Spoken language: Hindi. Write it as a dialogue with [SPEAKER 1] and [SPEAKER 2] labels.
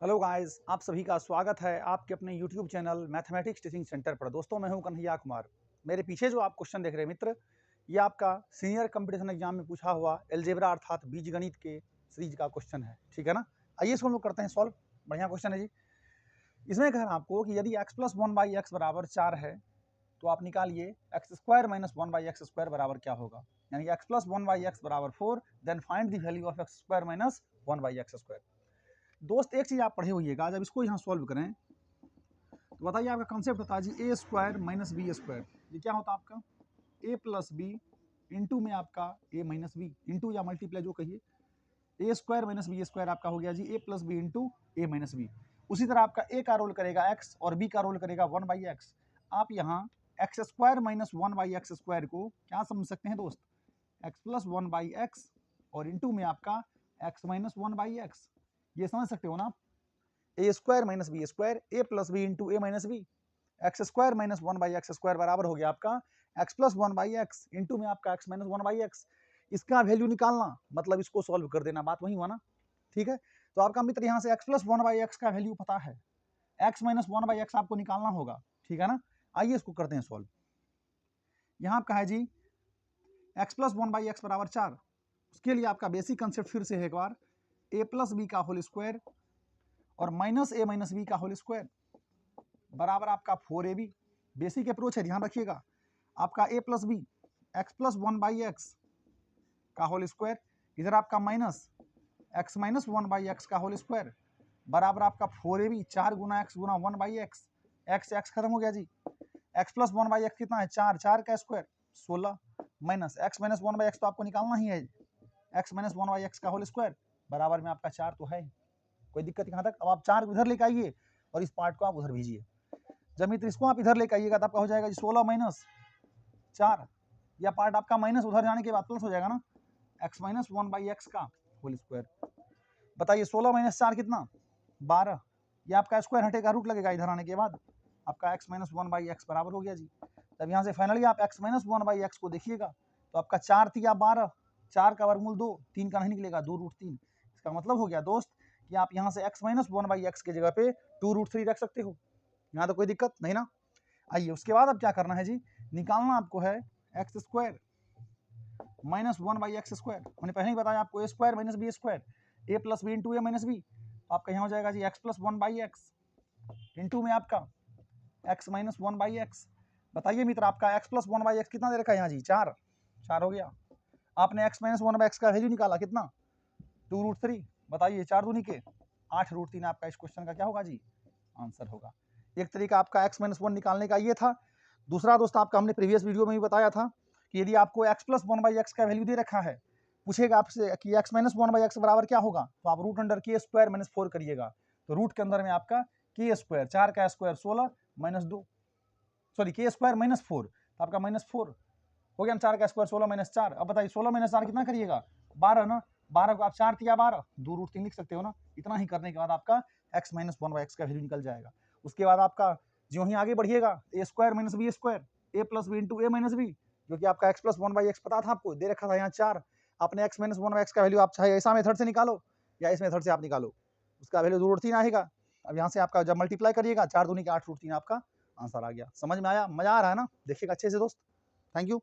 [SPEAKER 1] हेलो गाइस, आप सभी का स्वागत है आपके अपने YouTube channel mathematics teaching centre पर। दोस्तों, मैं हूं कन्हैया कुमार। मेरे पीछे जो आप क्वेश्चन देख रहे हैं मित्र, ये आपका सीनियर कंपटीशन एग्जाम में पूछा हुआ एलजेब्रा अर्थात बीजगणित के सीरीज का क्वेश्चन है। ठीक है ना। आइए इसको हम लोग करते हैं सॉल्व। बढ़िया क्वेश्चन है जी। इसमें कह रहा आपको कि यदि x plus one by x बराबर 4 है तो आप निकालिए x square minus one by x square बराबर क्या होगा। यानी x plus one by x बराबर 4, then find the value of x square minus one by x square. दोस्त, एक चीज़ आप पढ़े होइएगा, जब इसको यहाँ सॉल्व करें तो बताइए आपका कॉन्सेप्ट होता है जी ए स्क्वायर माइनस बी स्क्वायर। ये क्या होता है आपका ए प्लस बी इंटू में आपका ए माइनस बी, इंटू या मल्टीप्लाई जो कहिए। ए स्क्वायर माइनस बी स्क्वायर आपका हो गया जी ए प्लस बी इंटू ए माइनस बी। उसी तरह आपका ए का रोल करेगा एक्स और बी का रोल करेगा वन बाई एक्स। आप यहाँ X square minus one by x square को क्या समझ सकते हैं दोस्त, X plus one by X और इंटू में आपका x minus one by X. ये समझ सकते हो ना आप। A square minus B square, A plus B into A minus B, X square minus one by x square बराबर हो गया आपका x plus one by x into में आपका x minus one by x. इसका वैल्यू निकालना मतलब इसको सॉल्व कर देना, बात वही हुआ ना। ठीक है, तो आपका मित्र यहाँ से x plus one by X का वैल्यू पता है, x minus one by x आपको निकालना होगा। ठीक है ना। आइए इसको करते हैं सॉल्व। यहाँ आपका है जी x plus one by x बराबर 4। उसके लिए आपका बेसिक कंसेप्ट फिर से है एक बार, ए प्लस बी का होल स्क्वायर और माइनस ए माइनस बी का होल स्क्वायर बराबर आपका 4ab। बेसिक अप्रोच है, ध्यान रखिएगा। आपका A plus B X plus one by X का होल स्क्वायर, इधर आपका minus X minus one by X का होल स्क्वायर बराबर आपका 4ab, 4 गुना एक्स गुना one by X. X X खत्म हो गया जी। X plus one by x कितना है, 4, 4 का square 16 minus X minus one by x तो आपको निकालना ही है, x minus one by X का होल स्क्वायर बराबर में आपका 4 तो है। कोई दिक्कत यहाँ तक। अब आप 4 इधर लेके आइए और इस पार्ट को आप उधर भेजिए। जब मित्र इसको आप इधर लेके आइएगा तो आपका हो जाएगा 16 माइनस 4। यह पार्ट आपका माइनस उधर जाने के बाद प्लस हो जाएगा ना, x minus one by X का होल स्क्वायर। बताइए 16 माइनस 4 कितना, 12। यह आपका स्क्वायर हटेगा, रूट लगेगा इधर आने के बाद, आपका x minus one by x बराबर हो गया जी। तब यहाँ से फाइनली आप x minus one by x को देखिएगा तो आपका 4 तिया 12, 4 का वर्गमूल 2, 3 का नहीं निकलेगा, 2 रूट 3। इसका मतलब हो गया दोस्त कि आप यहाँ से x minus one by x की जगह पे 2 रूट 3 रख सकते हो। यहाँ तो कोई दिक्कत नहीं ना। आइए उसके बाद अब क्या करना है जी, निकालना आपको है x square minus one by x square. हमने पहले ही बताया आपको a square minus B square, A plus B into A minus b. आपका यहाँ हो जाएगा जी x plus one by x into में आपका x minus one by x. बताइए मित्र आपका x plus one by x कितना दे रखा है यहाँ जी, 4, 4 हो गया। आपने x minus one by X का वैल्यू निकाला कितना, 2 रूट 3। बताइए 4 दूनी के 8 रूट 3 आपका इस क्वेश्चन का क्या होगा जी, आंसर होगा। एक तरीका आपका x माइनस वन निकालने का ये था। दूसरा दोस्त आपका हमने प्रीवियस वीडियो में भी बताया था कि यदि आपको x plus one by X का वैल्यू दे रखा है, पूछेगा आपसे कि x minus one by x बराबर क्या होगा, तो आप रूट अंडर के स्क्वायर माइनस 4 करिएगा। तो रूट के अंदर में आपका के स्क्वायर, 4 का स्क्वायर 16 माइनस 2, सॉरी के स्क्वायर माइनस 4, तो आपका माइनस 4 हो गया। 4 का स्क्वायर 16 माइनस 4। अब बताइए 16 माइनस 4 कितना करिएगा, 12 ना। 12 को आप 4 तिया 12, 2 रूट 3 लिख सकते हो ना। इतना ही करने के बाद आपका x minus one by X का वैल्यू निकल जाएगा। उसके बाद आपका जो ही आगे बढ़िएगा, ए स्क्वायर माइनस बी स्क्वायर, ए प्लस बी इंटू ए माइनस बी, जो कि आपका x plus one by x पता था आपको, दे रखा था यहाँ 4। आपने x minus one by X का वैल्यू आप चाहे ऐसा मेथड से निकालो या इस मेथड से आप निकालो, उसका वैल्यू 2 रूट 3 आएगा। अब यहाँ से आपका जब मल्टीप्लाई करिएगा 4 दूनी के 8 रूट 3 आपका आंसर आ गया। समझ में आया, मजा आ रहा है ना। देखिएगा अच्छे से दोस्त। Thank you.